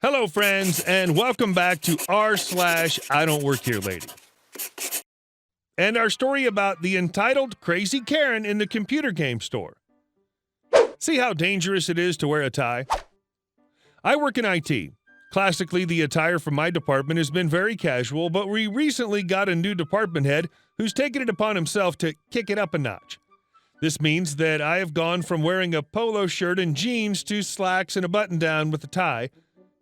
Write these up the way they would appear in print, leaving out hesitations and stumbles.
Hello, friends, and welcome back to r/IDontWorkHereLady. And our story about the entitled crazy Karen in the computer game store. See how dangerous it is to wear a tie? I work in IT. Classically, the attire from my department has been very casual, but we recently got a new department head who's taken it upon himself to kick it up a notch. This means that I have gone from wearing a polo shirt and jeans to slacks and a button-down with a tie.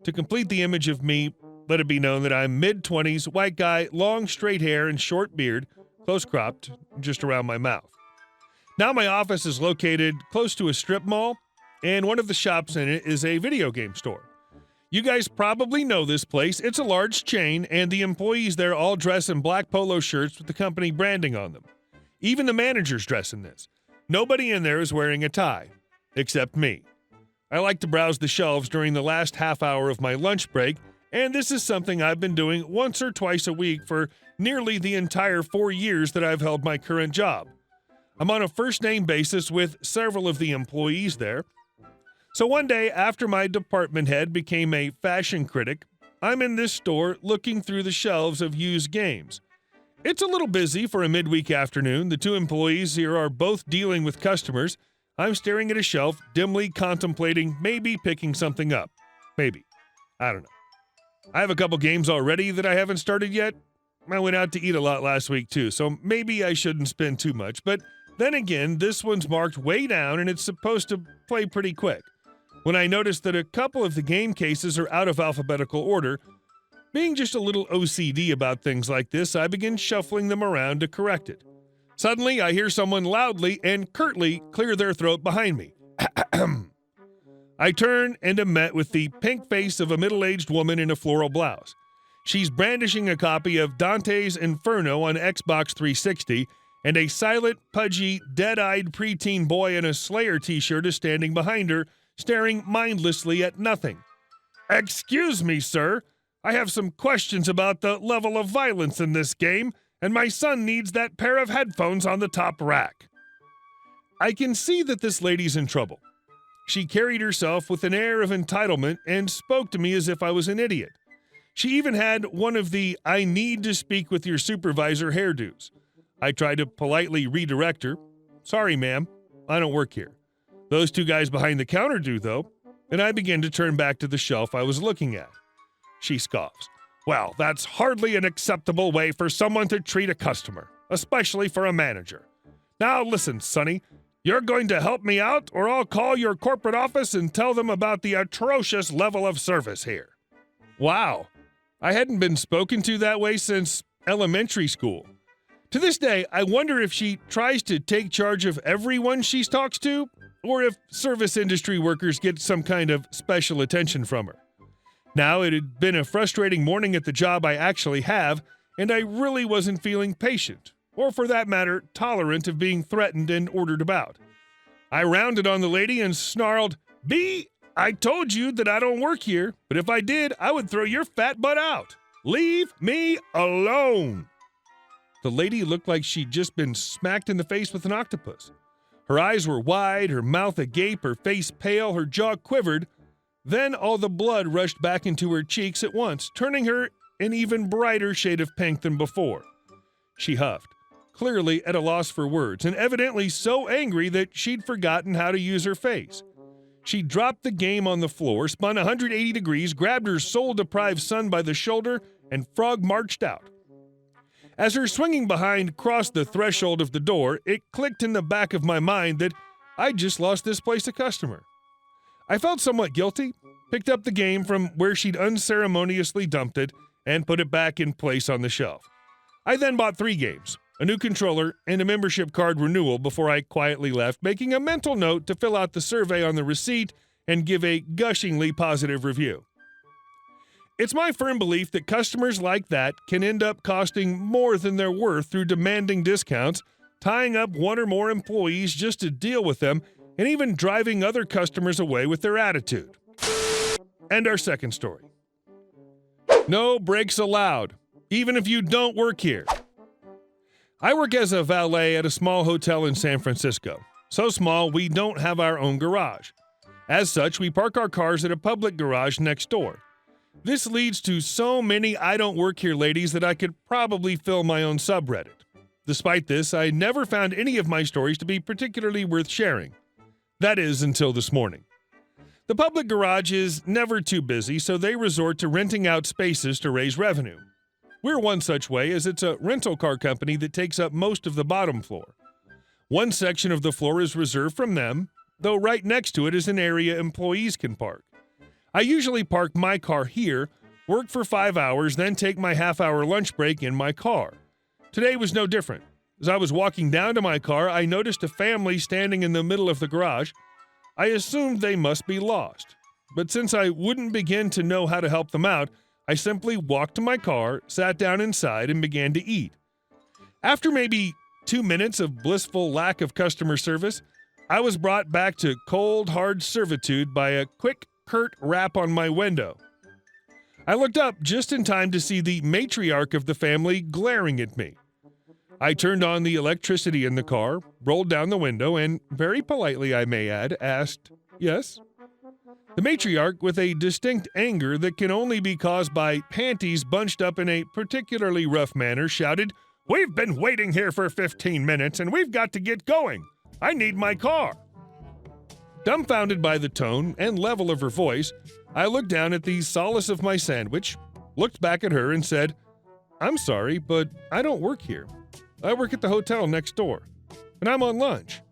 To complete the image of me, let it be known that I'm mid-20s, white guy, long straight hair and short beard, close cropped, just around my mouth. Now my office is located close to a strip mall, and one of the shops in it is a video game store. You guys probably know this place. It's a large chain, and the employees there all dress in black polo shirts with the company branding on them. Even the managers dress in this. Nobody in there is wearing a tie, except me. I like to browse the shelves during the last half hour of my lunch break, and this is something I've been doing once or twice a week for nearly the entire 4 years that I've held my current job. I'm on a first-name basis with several of the employees there. So one day, after my department head became a fashion critic, I'm in this store looking through the shelves of used games. It's a little busy for a midweek afternoon. The two employees here are both dealing with customers. I'm staring at a shelf, dimly contemplating maybe picking something up. Maybe. I don't know. I have a couple games already that I haven't started yet. I went out to eat a lot last week too, so maybe I shouldn't spend too much. But then again, this one's marked way down and it's supposed to play pretty quick. When I noticed that a couple of the game cases are out of alphabetical order, being just a little OCD about things like this, I begin shuffling them around to correct it. Suddenly, I hear someone loudly and curtly clear their throat behind me. I turn and am met with the pink face of a middle-aged woman in a floral blouse. She's brandishing a copy of Dante's Inferno on Xbox 360, and a silent, pudgy, dead-eyed preteen boy in a Slayer t-shirt is standing behind her, staring mindlessly at nothing. "Excuse me, sir. I have some questions about the level of violence in this game, and my son needs that pair of headphones on the top rack." I can see that this lady's in trouble. She carried herself with an air of entitlement and spoke to me as if I was an idiot. She even had one of the "I need to speak with your supervisor" hairdos. I tried to politely redirect her. "Sorry, ma'am, I don't work here. Those two guys behind the counter do, though," and I begin to turn back to the shelf I was looking at. She scoffs. "Well, that's hardly an acceptable way for someone to treat a customer, especially for a manager. Now listen, Sonny, you're going to help me out, or I'll call your corporate office and tell them about the atrocious level of service here." Wow, I hadn't been spoken to that way since elementary school. To this day, I wonder if she tries to take charge of everyone she talks to, or if service industry workers get some kind of special attention from her. Now, it had been a frustrating morning at the job I actually have, and I really wasn't feeling patient, or for that matter, tolerant of being threatened and ordered about. I rounded on the lady and snarled, "B, I told you that I don't work here, but if I did, I would throw your fat butt out. Leave me alone." The lady looked like she'd just been smacked in the face with an octopus. Her eyes were wide, her mouth agape, her face pale, her jaw quivered. Then all the blood rushed back into her cheeks at once, turning her an even brighter shade of pink than before. She huffed, clearly at a loss for words, and evidently so angry that she'd forgotten how to use her face. She dropped the game on the floor, spun 180 degrees, grabbed her soul-deprived son by the shoulder, and frog marched out. As her swinging behind crossed the threshold of the door, it clicked in the back of my mind that I'd just lost this place a customer. I felt somewhat guilty, picked up the game from where she'd unceremoniously dumped it, and put it back in place on the shelf. I then bought 3 games, a new controller, and a membership card renewal before I quietly left, making a mental note to fill out the survey on the receipt and give a gushingly positive review. It's my firm belief that customers like that can end up costing more than they're worth through demanding discounts, tying up one or more employees just to deal with them, and even driving other customers away with their attitude. And our second story. No breaks allowed, even if you don't work here. I work as a valet at a small hotel in San Francisco. So small, we don't have our own garage. As such, we park our cars at a public garage next door. This leads to so many I don't work here ladies that I could probably fill my own subreddit. Despite this, I never found any of my stories to be particularly worth sharing. That is, until this morning. The public garage is never too busy, so they resort to renting out spaces to raise revenue. We're one such way, as it's a rental car company that takes up most of the bottom floor. One section of the floor is reserved from them, though right next to it is an area employees can park. I usually park my car here, work for 5 hours, then take my half-hour lunch break in my car. Today was no different. As I was walking down to my car, I noticed a family standing in the middle of the garage. I assumed they must be lost, but since I wouldn't begin to know how to help them out, I simply walked to my car, sat down inside, and began to eat. After maybe 2 minutes of blissful lack of customer service, I was brought back to cold, hard servitude by a quick, curt rap on my window. I looked up just in time to see the matriarch of the family glaring at me. I turned on the electricity in the car, rolled down the window, and, very politely I may add, asked, "Yes?" The matriarch, with a distinct anger that can only be caused by panties bunched up in a particularly rough manner, shouted, "We've been waiting here for 15 minutes and we've got to get going. I need my car." Dumbfounded by the tone and level of her voice, I looked down at the solace of my sandwich, looked back at her, and said, "I'm sorry, but I don't work here. I work at the hotel next door, and I'm on lunch."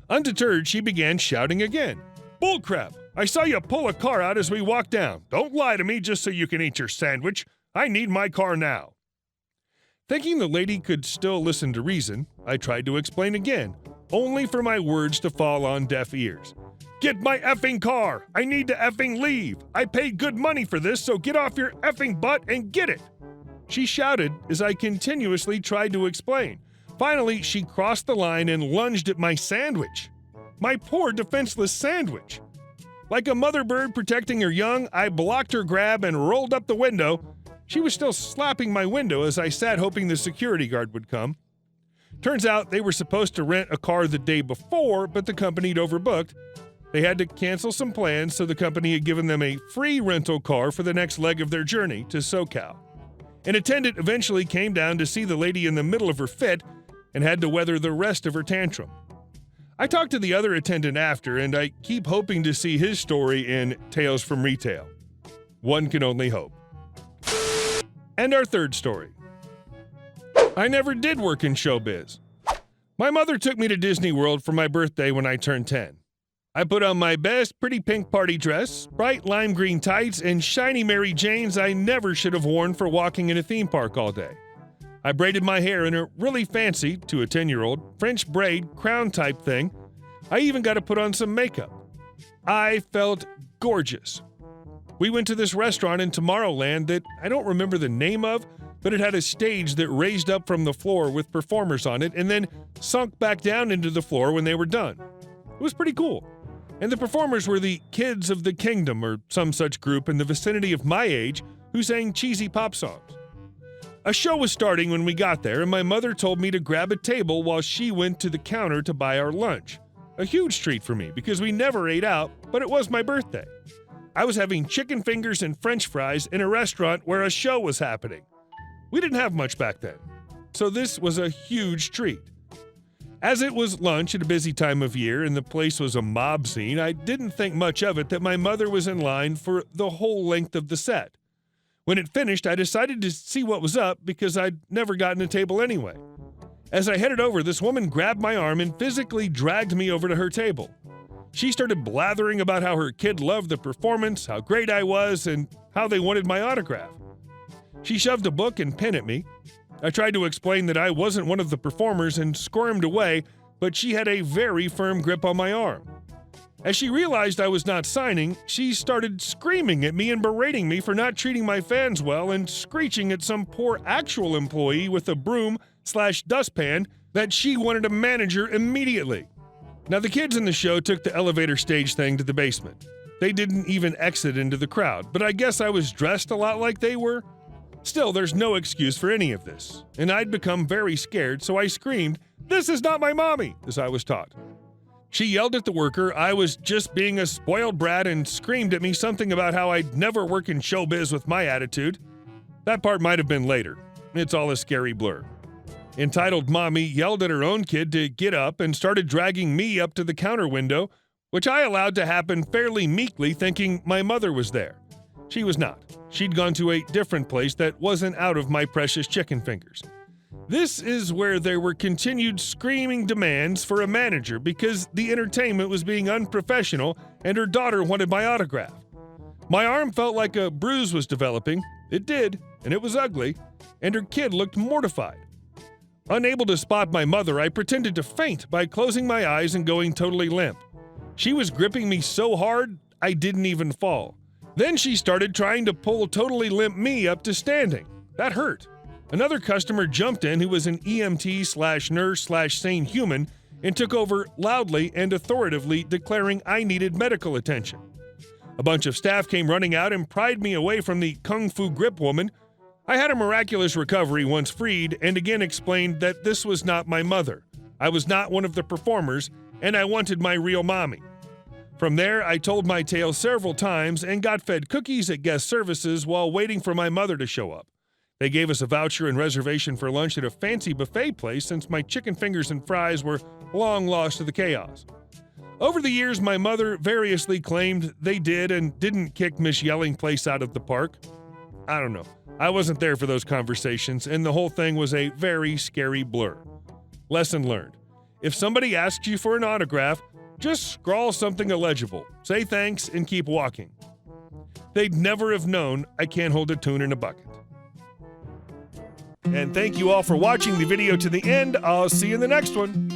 Undeterred, she began shouting again. "Bullcrap! I saw you pull a car out as we walked down. Don't lie to me just so you can eat your sandwich. I need my car now." Thinking the lady could still listen to reason, I tried to explain again, only for my words to fall on deaf ears. "Get my effing car! I need to effing leave! I paid good money for this, so get off your effing butt and get it!" She shouted as I continuously tried to explain. Finally, she crossed the line and lunged at my sandwich. My poor defenseless sandwich. Like a mother bird protecting her young, I blocked her grab and rolled up the window. She was still slapping my window as I sat hoping the security guard would come. Turns out they were supposed to rent a car the day before, but the company had overbooked. They had to cancel some plans, so the company had given them a free rental car for the next leg of their journey to SoCal. An attendant eventually came down to see the lady in the middle of her fit and had to weather the rest of her tantrum. I talked to the other attendant after, and I keep hoping to see his story in Tales from Retail. One can only hope. And our third story. I never did work in showbiz. My mother took me to Disney World for my birthday when I turned 10. I put on my best pretty pink party dress, bright lime green tights, and shiny Mary Janes I never should have worn for walking in a theme park all day. I braided my hair in a really fancy, to a 10-year-old, French braid crown type thing. I even got to put on some makeup. I felt gorgeous. We went to this restaurant in Tomorrowland that I don't remember the name of, but it had a stage that raised up from the floor with performers on it and then sunk back down into the floor when they were done. It was pretty cool. And the performers were the Kids of the Kingdom, or some such group in the vicinity of my age who sang cheesy pop songs. A show was starting when we got there, and my mother told me to grab a table while she went to the counter to buy our lunch. A huge treat for me because we never ate out, but it was my birthday. I was having chicken fingers and French fries in a restaurant where a show was happening. We didn't have much back then, so this was a huge treat. As it was lunch at a busy time of year and the place was a mob scene, I didn't think much of it that my mother was in line for the whole length of the set. When it finished, I decided to see what was up because I'd never gotten a table anyway. As I headed over, this woman grabbed my arm and physically dragged me over to her table. She started blathering about how her kid loved the performance, how great I was, and how they wanted my autograph. She shoved a book and pen at me. I tried to explain that I wasn't one of the performers and squirmed away, but she had a very firm grip on my arm. As she realized I was not signing, she started screaming at me and berating me for not treating my fans well and screeching at some poor actual employee with a broom/dustpan that she wanted a manager immediately. Now, the kids in the show took the elevator stage thing to the basement. They didn't even exit into the crowd, but I guess I was dressed a lot like they were. Still, there's no excuse for any of this, and I'd become very scared, so I screamed, "This is not my mommy," as I was taught. She yelled at the worker I was just being a spoiled brat and screamed at me something about how I'd never work in showbiz with my attitude. That part might have been later. It's all a scary blur. Entitled mommy yelled at her own kid to get up and started dragging me up to the counter window, which I allowed to happen fairly meekly, thinking my mother was there. She was not. She'd gone to a different place that wasn't out of my precious chicken fingers. This is where there were continued screaming demands for a manager because the entertainment was being unprofessional and her daughter wanted my autograph. My arm felt like a bruise was developing. It did, and it was ugly, and her kid looked mortified. Unable to spot my mother, I pretended to faint by closing my eyes and going totally limp. She was gripping me so hard, I didn't even fall. Then she started trying to pull totally limp me up to standing. That hurt. Another customer jumped in who was an EMT/nurse/sane human and took over loudly and authoritatively, declaring I needed medical attention. A bunch of staff came running out and pried me away from the kung fu grip woman. I had a miraculous recovery once freed and again explained that this was not my mother. I was not one of the performers, and I wanted my real mommy. From there, I told my tale several times and got fed cookies at guest services while waiting for my mother to show up. They gave us a voucher and reservation for lunch at a fancy buffet place since my chicken fingers and fries were long lost to the chaos. Over the years, my mother variously claimed they did and didn't kick Miss Yelling Place out of the park. I don't know. I wasn't there for those conversations, and the whole thing was a very scary blur. Lesson learned. If somebody asks you for an autograph, just scrawl something illegible, say thanks, and keep walking. They'd never have known I can't hold a tune in a bucket. And thank you all for watching the video to the end. I'll see you in the next one.